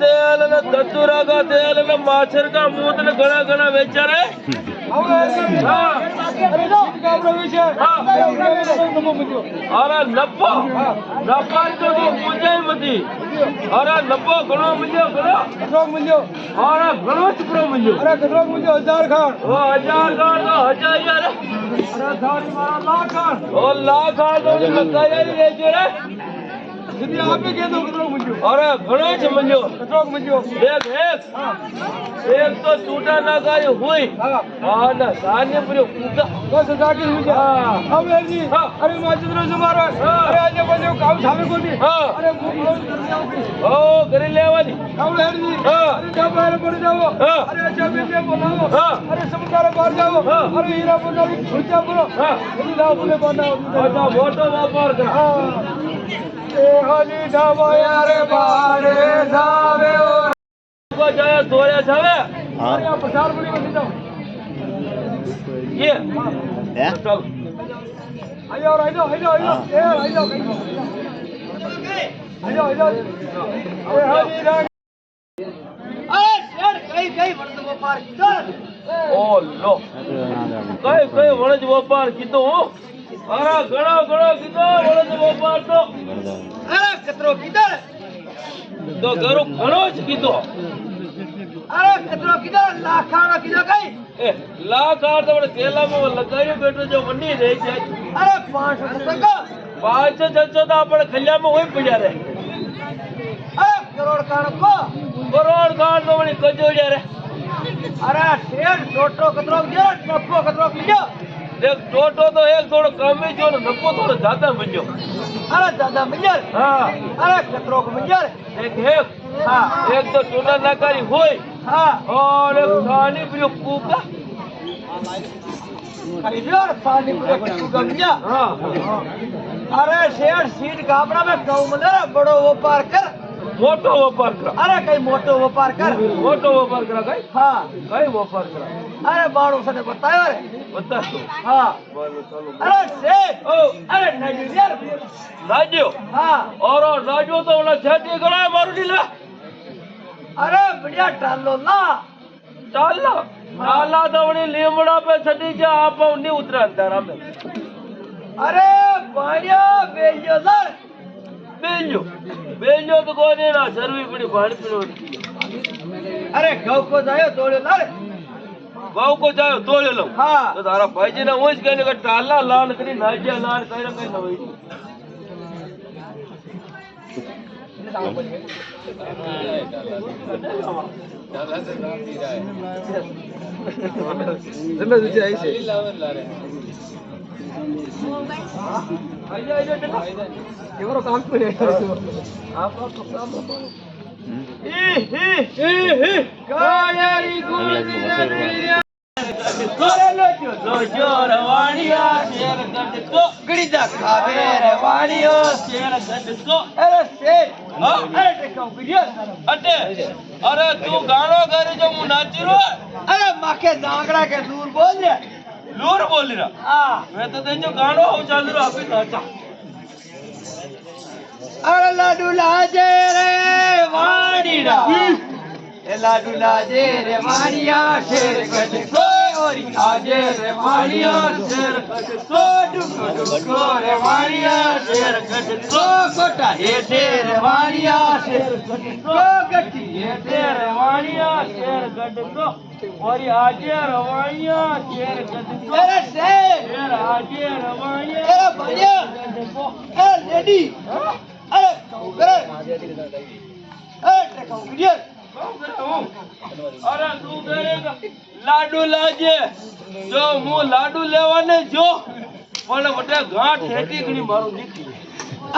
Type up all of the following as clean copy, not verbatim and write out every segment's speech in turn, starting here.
तेल ने दत्तूरा का तेल ने माछर का मूत ने घना घना बेचा रे अरे नब्बो नब्बा तो मुझे मती अरे नब्बो घणो मिलियो घणो मिलियो अरे घणो चुपरो मिलियो अरे घणो मिलियो 1000 खान ओ 1000 खान तो 1000 यार अरे सारी मारा लाख खान ओ लाख खान तो लगा यार रे जोरे यदि आप ही कह दो कितना मिलियो अरे घणो च मिलियो कितना मिलियो एक तो टूटा ना गाय हुई हां ना साने पूरे पूजा 10000 की हुई हां अब जी अरे माजरो जमारो अरे आज बनो काम सामे को दी अरे ओ करे लेवानी काम है जी अरे जब बाहर पड़ जाओ अरे जब में बोलाओ अरे समुद्र पार जाओ अरे हीरा बनो छुट्टा बोलो यदि ना बोले बनाओ अच्छा मोटो व्यापार कर ए हाजी ढाबा यारे बारे जावे को जाए तोरे जावे हां यहां प्रचार बड़ी बन जाओ ये है चल आयो आयो आयो आयो ए आयो आयो आयो ए हाजी ढाबा अरे शेर कई वर्ष व्यापार चल ओ लो कई वर्ष व्यापार कीधो अरे घणो घणो कीधो वर्ष व्यापार तो अरे कतरो कीधो तो घरो घणो ज कीधो अरे कतरो कीधो लाखाणो कीधो कई ए लाखाण तो तेला में लगायो बैठो जो वंडी रही जाए अरे 500 टका 500 600 तो आपण खल्या में होई पड्या रे अरे करोड़ काण तो वणी कजोड़िया रे अरे शेर टोटो कतरो जो नफो कतरो कीधो देख टोटो तो एक थोड़ो कम ही जो नफो थोड़ो ज्यादा मिलियो अरे ज्यादा मिलियो हां अरे कतरो को मिलियो एक हां एक तो टोटा नाकारी होई हां और एक सानी प्रियो कूका खरीदो सानी प्रियो कूका मिलिया हां अरे शेर सीट गाबड़ा में कहू मले बड़ो व्यापार कर मोटो व्यापार कर अरे कई मोटो व्यापार कर कई हां कई व्यापार कर अरे बाड़ो से बतायो रे बता तो हां अरे से ओ अरे नाजो यार नाजो हां और नाजो तो वाला छाती गड़ा मारू दी ले अरे बढ़िया टालो टाला दवणी लीमड़ा पे छटी के आप नहीं उतरा अंदर में अरे पानिया बेलियो तो कोने ना सर्वी पड़ी पानी पीनो अरे गौ को जायो तोड़े ला गौ को जायो तोड़े लो हां तो तारा भाई जी ने ओज कहने का टाला लान करी नाजिया लान कई न कई न होई जल्दी तुझे आई से ఎవరో కాంపిడే आपको तो काम कायारी गुली करे लो जो रवानिया शेर गड को गड़ीदा खावे रवानिया शेर गड को अरे शेर हां अरे को वीडियो अरे तू गानो करे जो मु नाची रो अरे माके जांगड़ा के दूर बोल रे लूर बोल रहा हां मैं तो तेजो गानो हो चालू रो आपे नाचा अरे लाडू लाजे रे वाड़ीड़ा ए लाडू लाजे रे वाड़िया शेर गड को ओरी आजे रे वाड़िया शेर गड को डुको रे वाड़िया शेर गड को कोटा ए रे वाड़िया शेर गड को गटी ए रे वाड़िया शेर गड को ओरी आजे रवाड़िया शेर गड को अरे शेर आजे रवाड़िया ए भैया ए लेडी अरे करे ए देखो वीडियो अरे तू करेगा लाडू लाजे जो मु लाडू लेवाने जो पण बटे गांठ ठेठी गणी मारो निकली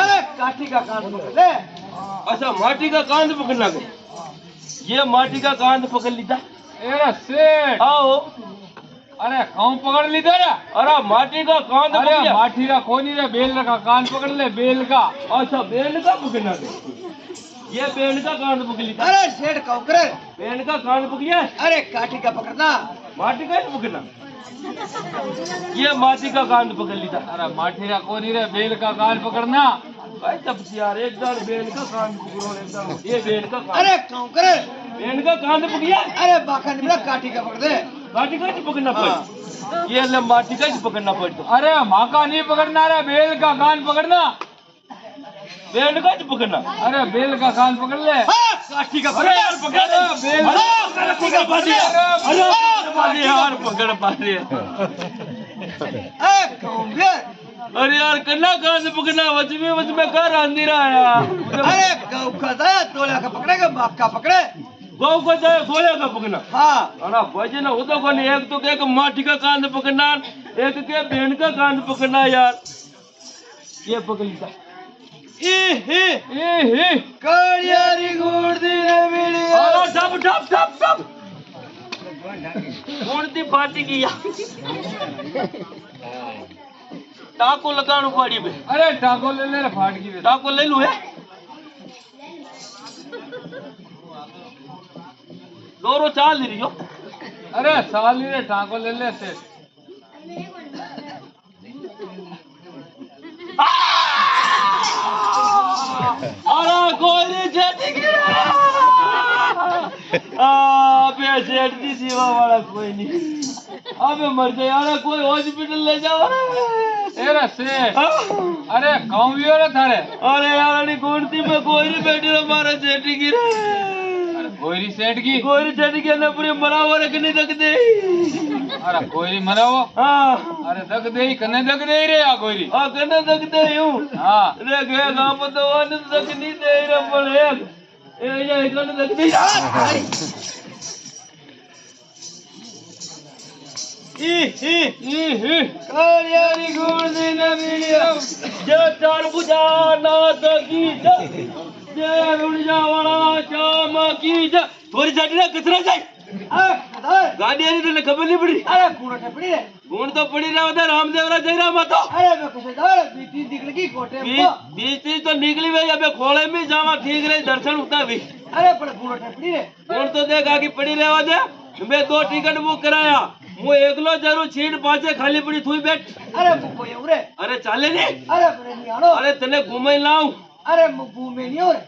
अरे काठी का कांद पकड़ ले अच्छा माटी का कांद पकड़ना गए ये माटी का कांद पकड़ लीधा एरा सेठ आओ अरे कौन पकड़ लीधा रे अरे माटी का कांद पकड़ लिया माटी का कोनी रे बेल का कांद पकड़ ले बेल का अच्छा बेल का पकड़ना गए ये बेल का कांद पकड़ लीधा अरे सेठ कौकरे बेल का कांद पकड़िया अरे काठी का पकड़ना माटी का पकड़ना ये माटी का कांद पकड़ लीधा अरे माटी का कोनी रे बेल का कांद पकड़ना भाई तब यार एक दाल बेन का कान पकड़ो एकदम ये बेन का कान अरे क्यों करे बेन का कान पकड़िया अरे बाखा निबड़ा काठी का पकड़ दे काटी का पकड़ना पड़ ये ले माटी का पकड़ना पड़ तो अरे माका नहीं पकड़ना रे बेल का कान पकड़ना बेन का पकड़ना अरे बेल का कान पकड़ ले हाँ काठी का पकड़ यार पकड़ बेल पकड़ पा दिया अरे पा दिया यार पकड़ पा दिया क्यों बे अरे यार कन्ना कहाँ से पकड़ना वच में कहाँ रांधी रहा यार अरे गौ का था तोला का पकड़ेगा बाप का पकड़े गौ को जाए सोया का पकड़ना हाँ अरे बजे ना वो तो कोई एक तो के माटी का कान पकड़ना एक के बेन का कान पकड़ना यार ये पकड़ लीता ई ही ही कालियारी गुड़ दी रे मेरी अरे ठप ठप ठप ठप कौन सी पार्टी की यार टाको लगानु पड़ी बे अरे टाको ले ले रे फाट की टाको ले लूं है दोरो चाल ली रही हो अरे साली रे टाको ले ले से अरे कोई जेठी की अबे जेठी जीवा वाला कोई नहीं अबे मर जाए अरे कोई हॉस्पिटल ले जाओ तेरा से अरे गाँव भी हो रहा थारे अरे यार अरे कौन-सी में कोई नहीं बैठी रहा मारा जेठी की रे कोयरी सेठ की कोई जेठी के ना पूरी मरा हुआ रख नहीं सकते अरे कोयरी मरा हो हाँ अरे दक दे कने दक दे रे आ कोयरी हाँ करने सकते हूँ हाँ रे गया गाँव पर तो वन तक नहीं दे रहा पर एक ये करने सकते कालियारी गुड़ दी ने वीडियो जो चार बुझा ना की जय रुड़जा वाला चाम की जय थोड़ी जाटी ना कितना जाए गाड़ी आनी तो खबर नहीं पड़ी अरे कूड़ा टपड़ी रे गुण तो पड़ी रहा होता रामदेव रा जय राम तो अरे मैं कुछ दाल बीती निकल की कोटे में बीच तो निकली भाई अबे खोले में जावा ठीक रही दर्शन होता भी अरे पर कूड़ा टपड़ी रे गुण तो देख आगे पड़ी रहवा दे मैं 2 टिकट बुक कराया मैं एकलो जरूर सीट पाछे खाली पड़ी थी बैठ अरे मुको ये उरे अरे चाले नहीं अरे बरे नहीं आनो अरे तने घुमाई लाऊं अरे मुको में नहीं उरे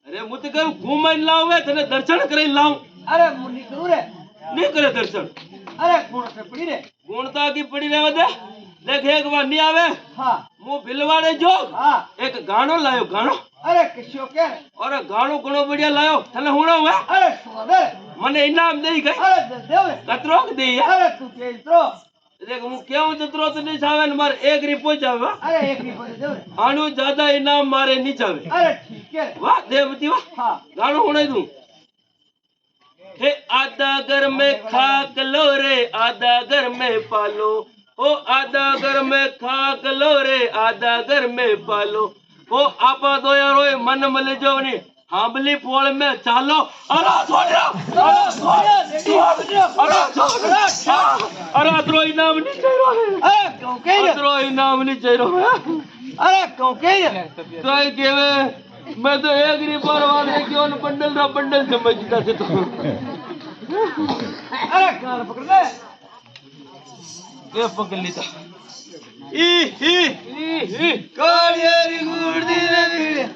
अरे मुझे कर घुमाई लाऊं मैं तने दर्शन करे लाऊं अरे मुन्नी करू रे नहीं करे दर्शन अरे कूड़ा टपड़ी रे गुणता की पड़ी रहवा दे देख एक बार नहीं आवे हाँ मु बिलवाड़े जो हाँ एक गानो लायो गानो अरे किसो क्या और गानो घणो बढ़िया लायो तने हुणो हुए अरे सुना मने इनाम देई गई अरे दे रे कतरो दे है अरे तू के इतरो देख मु केऊ जतरो तो नहीं चावे न मारे एक रिपो चावे अरे एक नहीं पड़े दे रे आनु ज्यादा इनाम मारे नहीं चावे अरे ठीक है वाह देवती वाह हाँ गानो हुणे दूं हे आधा घर में खाक लो रे आधा घर में पालो ओ आधा घर में खाक लो रे आधा घर में पालो ओ आपा दो यारो मन मले जो नहीं हांबली पोल में चालो अरे सोनिया अरे अतरो इनाम नहीं चाहिए अरे क्यों के रे अतरो इनाम नहीं चाहिए अरे क्यों के रे तो ये केवे मैं तो एक रिपर वाले क्यों न बंडल समझता से तो अरे कान पकड़ ले ये पकड़ लेता ई कालियारी गुड़ दी रे वीडियो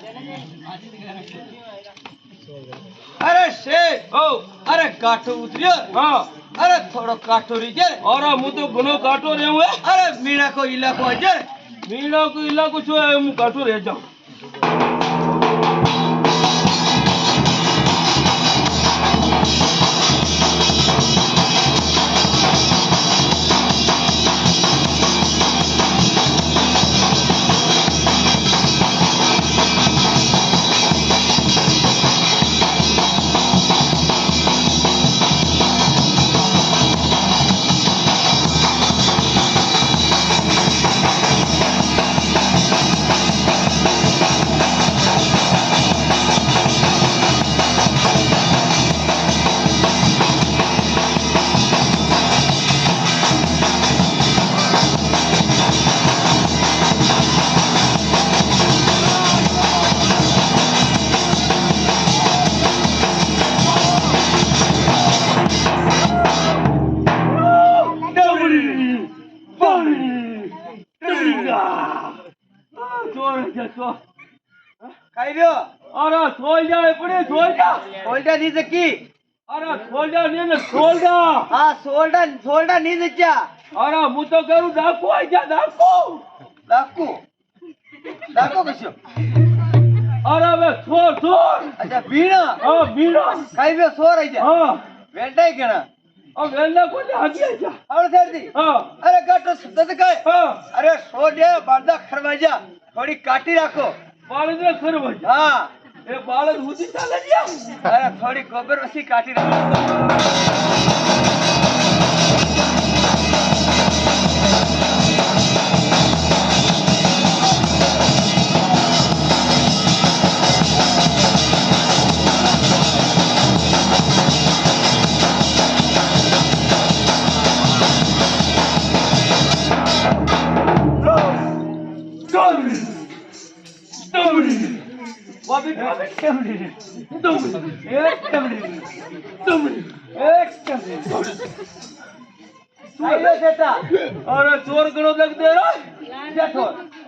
अरे शेख ओ अरे काठो उतरियो हाँ अरे थोड़ो काठो रीजे और मु तो गुनो काटो रे हुए अरे मीना को इलाको अजर मीना को इलाको छो है मु काटो रह जाऊं કઈ રહ્યો અરે સોલ્ડા પડી સોલ્ડા સોલ્ડા ની જકી અરે સોલ્ડા ને સોલ્ડા હા સોલ્ડા ની જક્યા અરે હું તો કરું ડાકુ આઈ જા ડાકુ ડાકો કશો અરે હવે સોર અચ્છા ભીણા હા બીડા કઈ રહ્યો સોર આઈ જા હા વેંટાઈ કેણા વેલા કોને હાકી જા આવડે સરદી હા અરે ગાટો સદ કઈ હા અરે સોડે બાંધા ખરવાજા થોડી કાટી રાખો બાળક ને ખરવા હા એ બાળક હુદી ચાલે ગયા અરે થોડી ખબર પછી કાટી રાખો अरे चोर करो लग दे रहा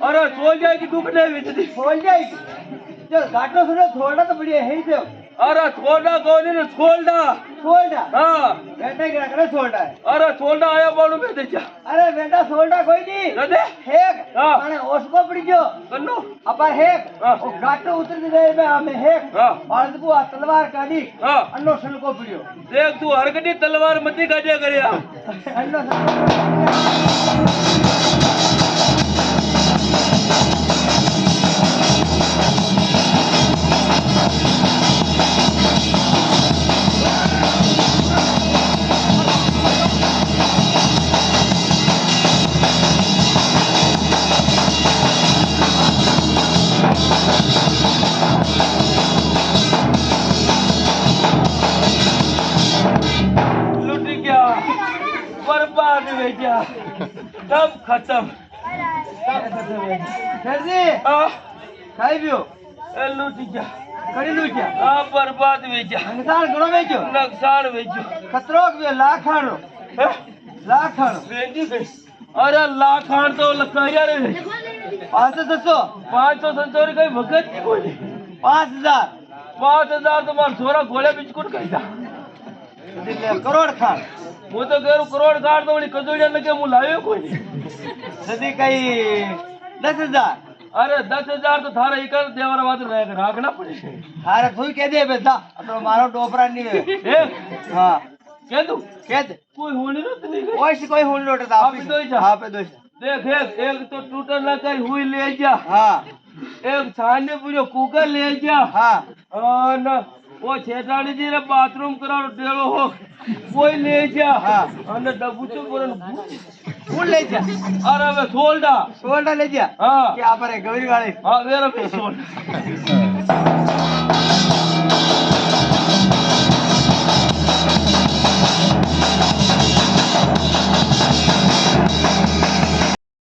अरे सो जाएगी दुख नहीं बेचती खोल जाएगी जो घाटो सुनो थोड़ा तो बढ़िया है ही तो अरे छोड़ा कौन है छोड़ा सोल्डा हाँ बेटा क्या करे सोल्डा है अरे छोड़ा आया बालू में दे जा अरे बेटा सोल्डा कोई नहीं दे हेक हाँ। माने ओसको पड़ी गयो कन्नो अपन हेक हाँ। वो घाटो उतर दे में हमें हेक हाँ। बालदबू आ तलवार काढ़ी हाँ अन्नो सलको पड़ियो देख तू हरकती तलवार मती काटिया करया अन्नो सलको लुट गया बर्बाद हो गया सब खत्म सरजी हाँ खाई पियो ए लुट गया कड़ी लूटिया हाँ बर्बाद हो गया नुकसान घणो वेचो नुकसान हो गया खतरो के लाखाणो लाखाणो बेटी गई अरे लाखान तो लखाया रे 500 500 संतोरी कई भगत की कोई नहीं 5000 5000 तो मार छोरा गोले बिस्कुट खाई जा करोड़ खान वो तो कह करोड़ काट दो बड़ी कजोड़िया लगे मुँह लायो कोई नहीं सदी कई 10,000 अरे 10,000 तो थारा एक देवर बात राखना पड़े हारे कोई कह दे बेटा तो मारो टोपरा नहीं है ए हां कह तू कह दे कोई होनी ना तो नहीं गई कोई से कोई होन लोटा आप ही दो ही जा। हां पे दो देख एक तो टूटर ना कर हुई ले जा हां एक छाने पूरे कुकर ले जा हां और न वो छेटाड़ी जी ने बाथरूम करा डेलो हो कोई ले जा हाँ। और न डबूचो पुरन फूल ले जा अरे वे सोल्डा सोल्डा ले जा हाँ क्या पर है गौरी वाले हाँ वेरा पे सोल्डा